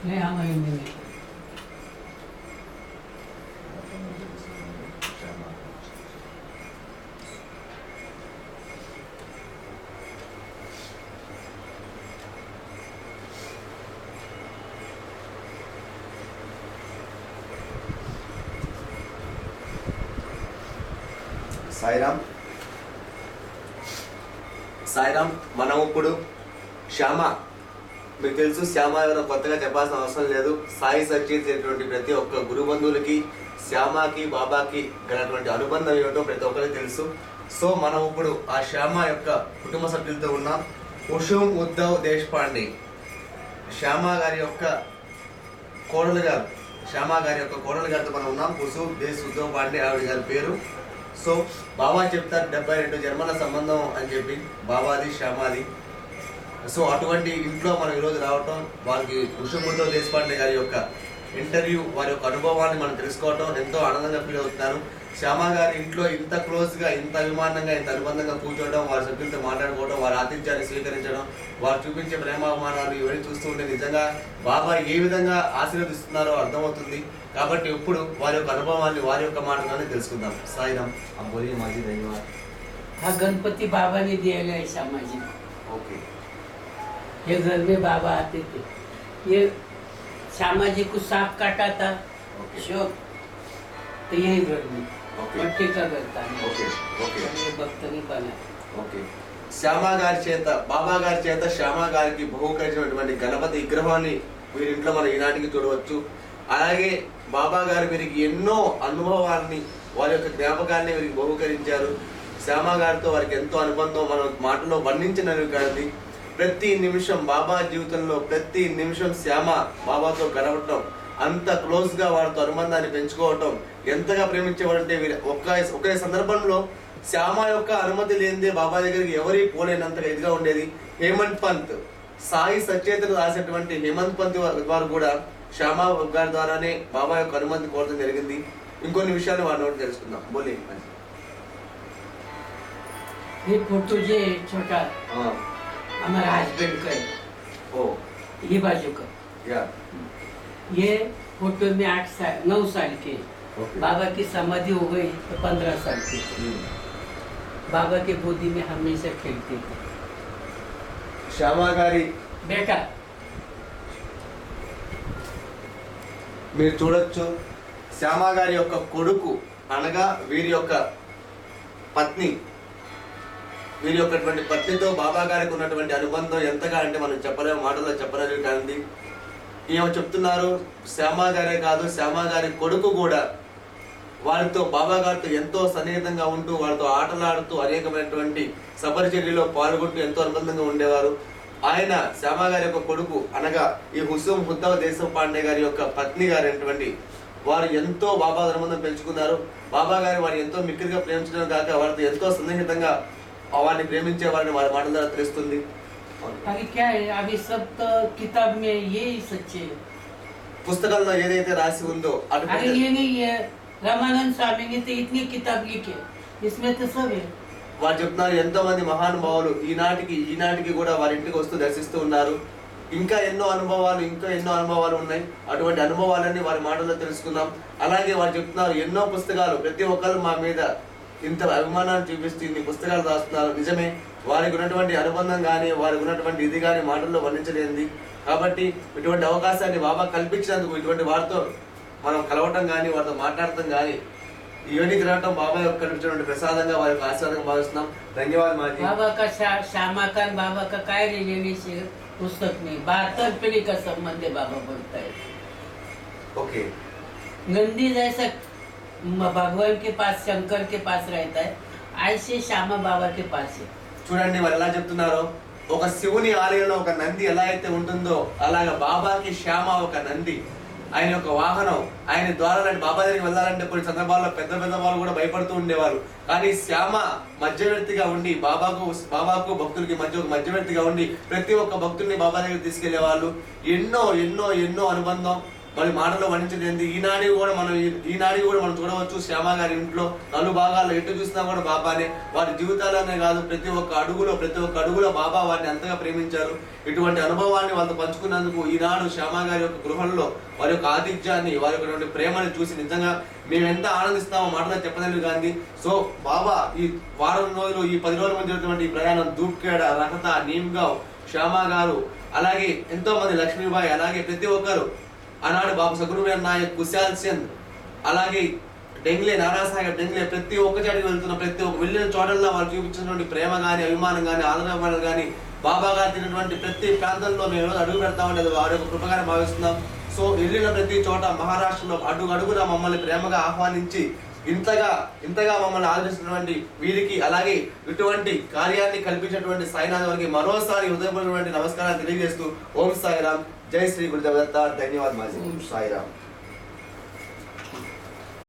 नहीं हमारे में సాయిరామ్ సాయిరామ్ మనం ఇప్పుడు శ్యామ, మీకు తెలుసు శ్యామ ఎవరో కొత్తగా చెప్పాల్సిన అవసరం లేదు. సాయి సచ్చేసేటువంటి ప్రతి ఒక్క గురు బంధువులకి శ్యామకి బాబాకి గలటువంటి అనుబంధం ఏమిటో ప్రతి ఒక్కరికి తెలుసు. సో మనం ఇప్పుడు ఆ శ్యామ యొక్క కుటుంబ సభ్యులతో ఉన్నాం. కుసుమ్ ఉద్ధవ్ దేశపాండే శ్యామ గారి యొక్క కోడలు గారు, శ్యామ గారి యొక్క కోడలు గారితో మనం ఉన్నాం. కుసుమ్ ఉద్ధవ్ పాండే ఆవిడ గారి పేరు. సో బాబా చెప్తారు 72 జన్మల సంబంధం అని చెప్పి, బాబాది శ్యామాది. సో అటువంటి ఇంట్లో మనం ఈరోజు రావటం, వారికి కుసుమ్ ఉద్ధవ్ దేశపాండే గారి యొక్క ఇంటర్వ్యూ, వారి యొక్క అనుభవాన్ని మనం తెలుసుకోవటం ఎంతో ఆనందంగా ఫీల్ అవుతున్నాను. శ్యామ గారి ఇంట్లో ఇంత క్లోజ్గా, ఇంత అభిమానంగా, ఇంత అనుబంధంగా కూర్చోవడం, వారి సభ్యులతో మాట్లాడుకోవడం, వారి ఆతిథ్యాన్ని స్వీకరించడం, వారు చూపించే ప్రేమాభిమానాలు ఇవన్నీ చూస్తూ ఉంటే నిజంగా బాబా ఏ విధంగా ఆశీర్వదిస్తున్నారో అర్థమవుతుంది. కాబట్టి ఇప్పుడు వారి యొక్క అనుభవాన్ని, వారి యొక్క మాటలని తెలుసుకుందాం. సాయిరామ్, आप बोलिए माजी धन्यवाद. हाँ, गणपति बाबा ने दिया गया है श्यामा जी को. ओके. ये घर में बाबा आते थे. ये श्यामा जी को सांप काटा था. शोक तो यही घर में मट्टी का घर था. Okay okay. ये भक्त ने बना. ఓకే. శ్యామ గారి చేత, బాబా గారి చేత శ్యామ గారికి బహుకరించినటువంటి గణపతి విగ్రహాన్ని వీరింట్లో మనం ఈనాటికి చూడవచ్చు. అలాగే బాబా గారు వీరికి ఎన్నో అనుభవాన్ని, వారి యొక్క జ్ఞాపకాన్ని వీరికి బహుకరించారు. శ్యామ గారితో వారికి ఎంతో అనుబంధం మనం మాటలో వర్ణించినవి కాదు. ప్రతి నిమిషం బాబా జీవితంలో, ప్రతి నిమిషం శ్యామ బాబాతో గడపటం, అంత క్లోజ్గా వారితో అనుబంధాన్ని పెంచుకోవటం, ఎంతగా ప్రేమించేవారంటే ఒకే సందర్భంలో శ్యామ యొక్క అనుమతి లేనిదే బాబా దగ్గరికి ఎవరి పోలేనంతగా ఇదిగా ఉండేది. హేమంత్ పంత్, సాయి సచేతను రాసినటువంటి హేమంత్ పంత్ వారు కూడా శ్యామ గారి ద్వారానే బాబా యొక్క అనుమతి కోరడం జరిగింది. ఇంకొన్ని విషయాలు వారి నోటి తెలుసుకుందాం. బోలే. ये फोटो जो छोटा हमारा हस्बैंड का है. ओ ये बाजू का. या ये फोटो में 9 साल के. ओके. बाबा की समाधि हो गई तो 15 साल के. बाबा के गोदी में हमेशा खेलते थे. శ్యామ గారి बेटा మీరు చూడొచ్చు, శ్యామ గారి యొక్క కొడుకు అనగా వీరి యొక్క పత్ని, వీరి యొక్కటువంటి పత్నితో బాబా గారికి ఉన్నటువంటి అనుబంధం ఎంతగా అంటే మనం చెప్పలేము, మాటల్లో చెప్పలేదు. కానీ ఏమో చెప్తున్నారు, శ్యామ గారే కాదు, శ్యామ గారి కొడుకు కూడా వారితో, బాబా గారితో ఎంతో సన్నిహితంగా ఉంటూ, వారితో ఆటలాడుతూ, అనేకమైనటువంటి సపరిచర్యలో పాల్గొంటూ ఎంతో అనుబంధంగా ఉండేవారు. ఆయన శ్యామ గారి యొక్క కొడుకు అనగా ఈ కుసుమ్ ఉద్ధవ్ దేశపాండే గారి యొక్క పత్ని గారైనటువంటి వారు ఎంతో బాబా అనుబంధం పెంచుకున్నారు. బాబా గారు వారిని ఎంతో మిక్కిరిగా ప్రేమించడం కాక వారితో ఎంతో సన్నిహితంగా వారిని ప్రేమించే వారిని వారి మాటల ద్వారా తెలుస్తుంది. अभी क्या है, अभी सब तो किताब में यही सच्चे है. పుస్తకంలో ఏదైతే రాసి ఉందో अरे అటు ये नहीं है, रामानंद स्वामी ने तो इतनी किताब लिखे, इसमें तो सब है. వారు చెప్తున్నారు, ఎంతో మంది మహానుభావులు ఈనాటికి కూడా వారి ఇంటికి వస్తూ దర్శిస్తూ ఉన్నారు. ఇంకా ఎన్నో అనుభవాలు ఉన్నాయి. అటువంటి అనుభవాలన్నీ వారి మాటల్లో తెలుసుకుందాం. అలాగే వారు చెప్తున్నారు, ఎన్నో పుస్తకాలు, ప్రతి ఒక్కరు మా మీద ఇంత అభిమానాన్ని చూపిస్తూ ఇన్ని పుస్తకాలు రాస్తున్నారు. నిజమే, వారికి ఉన్నటువంటి అనుబంధం కానీ, వారికి ఉన్నటువంటి ఇది కానీ మాటల్లో వర్ణించలేనిది. కాబట్టి ఇటువంటి అవకాశాన్ని బాబా కల్పించినందుకు ఇటువంటి వారితో మనం కలవటం కానీ, వారితో మాట్లాడటం కానీ, ఇవన్నీ రావటం బాబా యొక్క కల్పించినటువంటి ప్రసాదంగా, వారి యొక్క ఆశీర్వాదంగా భావిస్తున్నాం. ధన్యవాదాలు మాజీ. बाबा का श्यामा का बाबा का काय लेने से पुस्तक में 72 पीढ़ी का संबंध है. बाबा बोलता है ఓకే. नंदी जैसा भगवान के पास, शंकर के पास रहता है, ऐसे श्यामा बाबा के पास है. చూడండి వారు ఎలా చెప్తున్నారో, ఒక శివుని ఆలయంలో ఒక నంది ఎలా అయితే ఉంటుందో అలాగా బాబాకి శ్యామ ఒక నంది, ఆయన యొక్క వాహనం. ఆయన ద్వారా బాబా దగ్గరికి వెళ్ళాలంటే కొన్ని సందర్భాల్లో పెద్ద వాళ్ళు కూడా భయపడుతూ ఉండేవారు. కానీ శ్యామ మధ్యవర్తిగా ఉండి బాబాకు భక్తులకి మధ్యవర్తిగా ఉండి ప్రతి ఒక్క భక్తుల్ని బాబా దగ్గరికి తీసుకెళ్లే వాళ్ళు. ఎన్నో అనుబంధం. మరి మాటలో వర్ణించేది ఈనాడు కూడా మనం చూడవచ్చు. శ్యామ గారి ఇంట్లో భాగాల్లో ఎటు చూసినా కూడా బాబానే. వారి జీవితాలనే కాదు, ప్రతి ఒక్క అడుగులో బాబా వారిని ఎంతగా ప్రేమించారు. ఇటువంటి అనుభవాన్ని వాళ్ళతో పంచుకున్నందుకు ఈనాడు శ్యామ గారి యొక్క గృహంలో వారి యొక్క ఆతిథ్యాన్ని, వారి యొక్క ప్రేమని చూసి నిజంగా మేము ఎంత ఆనందిస్తామో మాటలో చెప్పలేదు కానీ. సో బాబా ఈ వారం రోజులు, ఈ 10 రోజుల మధ్య జరిగినటువంటి ఈ ప్రయాణం దూప్కేడ, రహత, నీమ్గావ్, శ్యామ గారు, అలాగే ఎంతో మంది లక్ష్మీబాయి, అలాగే ప్రతి ఒక్కరు ఆనాడు బాబు సగురువేర్ నాయక్, కుశాల్ చంద్, అలాగే డెంగ్లే, నానాసాహెబ్ డెంగ్లే, ప్రతి ఒక్క చాటికి వెళ్తున్న ప్రతి ఒక్క వెళ్ళిన చోటల్లో వాళ్ళు చూపించినటువంటి ప్రేమ కానీ, అభిమానం కానీ, ఆదరణ కానీ, బాబా గారు తిన్నటువంటి ప్రతి ప్రాంతంలో మేము అడుగు పెడతామని అది వారి యొక్క కృపగానే భావిస్తున్నాం. సో వెళ్ళిన ప్రతి చోట మహారాష్ట్రలో అడుగున మమ్మల్ని ప్రేమగా ఆహ్వానించి ఇంతగా మమ్మల్ని ఆదరిస్తున్నటువంటి వీరికి, అలాగే ఇటువంటి కార్యాన్ని కల్పించినటువంటి సాయినాథ్ వారికి మరోసారి హృదయపూర్వకమైన నమస్కారాలు తెలియజేస్తూ ఓం సాయిరామ్, జై శ్రీ గురుదేవ్ దత్త, ధన్యవాదాలు. సాయిరామ్.